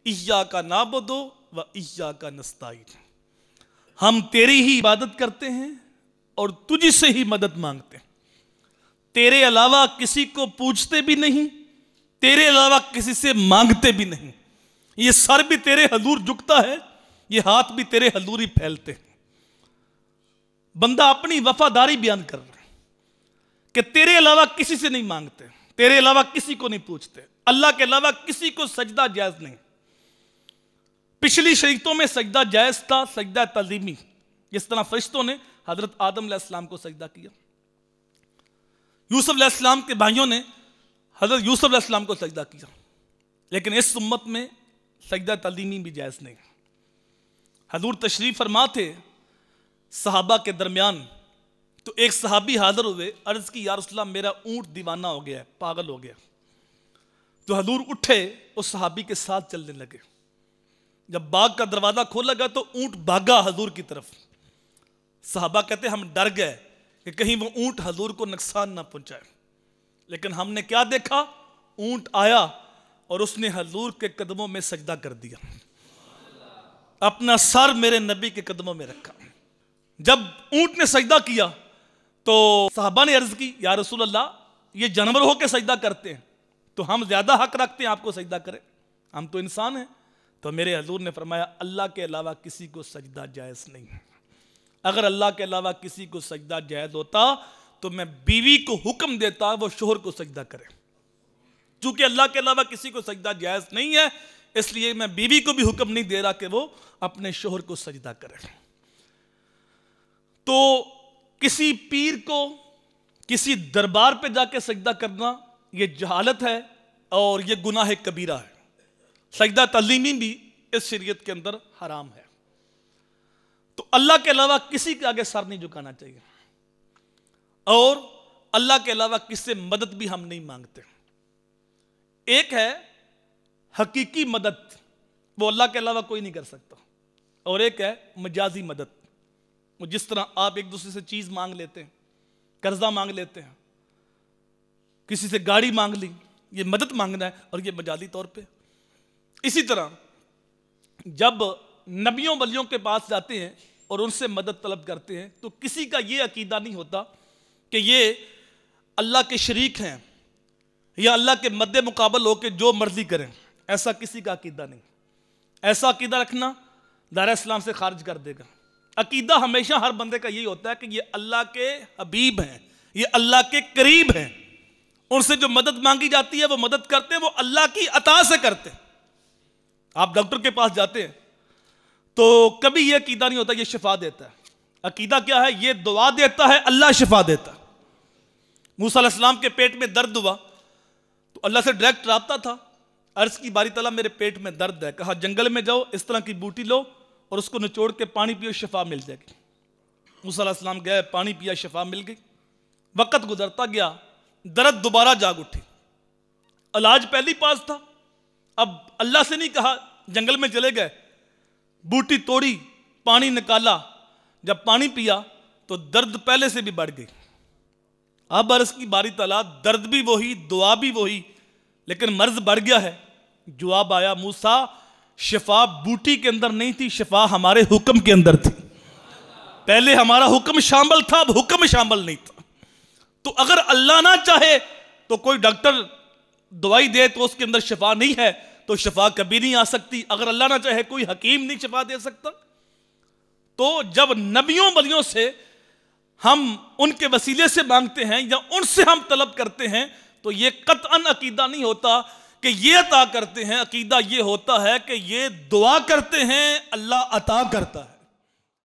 इय्याका नाबुदु व इय्याका नस्ताईन, हम तेरी ही इबादत करते हैं और तुझी से ही मदद मांगते हैं। तेरे अलावा किसी को पूछते भी नहीं, तेरे अलावा किसी से मांगते भी नहीं। ये सर भी तेरे हजूर झुकता है, ये हाथ भी तेरे हजूर ही फैलते हैं। बंदा अपनी वफादारी बयान कर रहा है कि तेरे अलावा किसी से नहीं मांगते, तेरे अलावा किसी को नहीं पूछते, अल्लाह के अलावा किसी को सजदा जायज नहीं। पिछली शरीयतों में सजदा जायज था, सजदा तज़ीमी, जिस तरह फरिश्तों ने हजरत आदम अलैहिस्सलाम को सजदा किया, यूसुफ अलैहिस्सलाम के भाइयों ने हजरत यूसुफ अलैहिस्सलाम को सजदा किया। लेकिन इस उम्मत में सजदा तज़ीमी भी जायज नहीं। हजूर तशरीफ फरमा थे सहाबा के दरमियान, तो एक सहाबी हाजिर हुए, अर्ज की या रसूलल्लाह मेरा ऊंट दीवाना हो गया है, पागल हो गया। तो हजूर उठे, उस सहाबी के साथ चलने लगे। जब बाग का दरवाजा खोला गया तो ऊंट भागा हजूर की तरफ। सहाबा कहते हम डर गए कि कहीं वो ऊंट हजूर को नुकसान ना पहुंचाए। लेकिन हमने क्या देखा, ऊंट आया और उसने हजूर के कदमों में सजदा कर दिया, अपना सर मेरे नबी के कदमों में रखा। जब ऊंट ने सजदा किया तो साहबा ने अर्ज की या रसूल अल्लाह ये जानवर होकर सजदा करते हैं, तो हम ज्यादा हक रखते हैं आपको सजदा करें, हम तो इंसान हैं। तो मेरे हजूर ने फरमाया अल्लाह के अलावा किसी को सजदा जायज नहीं है। अगर अल्लाह के अलावा किसी को सजदा जायज होता तो मैं बीवी को हुक्म देता वो शोहर को सजदा करे। चूंकि अल्लाह के अलावा किसी को सजदा जायज नहीं है, इसलिए मैं बीवी को भी हुक्म नहीं दे रहा कि वो अपने शोहर को सजदा करे। तो किसी पीर को किसी दरबार पे जाके सजदा करना यह जहालत है और यह गुनाह कबीरा है। सजदा तज़ीमी भी इस शरीयत के अंदर हराम है। तो अल्लाह के अलावा किसी के आगे सर नहीं झुकाना चाहिए और अल्लाह के अलावा किससे मदद भी हम नहीं मांगते। एक है हकीकी मदद, वो अल्लाह के अलावा कोई नहीं कर सकता, और एक है मजाजी मदद, वो जिस तरह आप एक दूसरे से चीज मांग लेते हैं, कर्जा मांग लेते हैं, किसी से गाड़ी मांग ली, ये मदद मांगना है और ये मजाजी तौर पे। इसी तरह जब नबियों वलियों के पास जाते हैं और उनसे मदद तलब करते हैं तो किसी का ये अकीदा नहीं होता कि ये अल्लाह के शरीक हैं या अल्लाह के मद्दे मुकाबल होकर जो मर्जी करें, ऐसा किसी का अकीदा नहीं। ऐसा अकीदा रखना दायरा इस्लाम से खारिज कर देगा। अकीदा हमेशा हर बंदे का यही होता है कि ये अल्लाह के हबीब हैं, ये अल्लाह के करीब हैं, उनसे जो मदद मांगी जाती है वो मदद करते हैं, वो अल्लाह की अता से करते हैं। आप डॉक्टर के पास जाते हैं तो कभी ये अकीदा नहीं होता ये शिफा देता है। अकीदा क्या है, ये दुआ देता है, अल्लाह शिफा देता है। मूसा अलैहिस्सलाम के पेट में दर्द हुआ तो अल्लाह से डायरेक्ट राब्ता था। अर्ज की बारी तला मेरे पेट में दर्द है, कहा जंगल में जाओ, इस तरह की बूटी लो और उसको निचोड़ के पानी पियो, शिफा मिल जाएगी। मूसा अलैहिस्सलाम गए, पानी पिया, शिफा मिल गई। वक्त गुजरता गया, दर्द दोबारा जाग उठी। इलाज पहली पास था, अब अल्लाह से नहीं कहा, जंगल में चले गए, बूटी तोड़ी, पानी निकाला, जब पानी पिया तो दर्द पहले से भी बढ़ गई। अब अर्ज की बारी तला, दर्द भी वही, दुआ भी वही, लेकिन मर्ज बढ़ गया है। जवाब आया, मूसा शिफा बूटी के अंदर नहीं थी, शिफा हमारे हुक्म के अंदर थी। पहले हमारा हुक्म शामिल था, अब हुक्म शामिल नहीं था। तो अगर अल्लाह ना चाहे तो कोई डॉक्टर दवाई दे तो उसके अंदर शिफा नहीं है तो शिफा कभी नहीं आ सकती। अगर अल्लाह ना चाहे कोई हकीम नहीं शिफा दे सकता। तो जब नबियों वलियों से हम उनके वसीले से मांगते हैं या उनसे हम तलब करते हैं तो ये कतअन अकीदा नहीं होता कि ये अता करते हैं। अकीदा ये होता है कि ये दुआ करते हैं, अल्लाह अता करता है।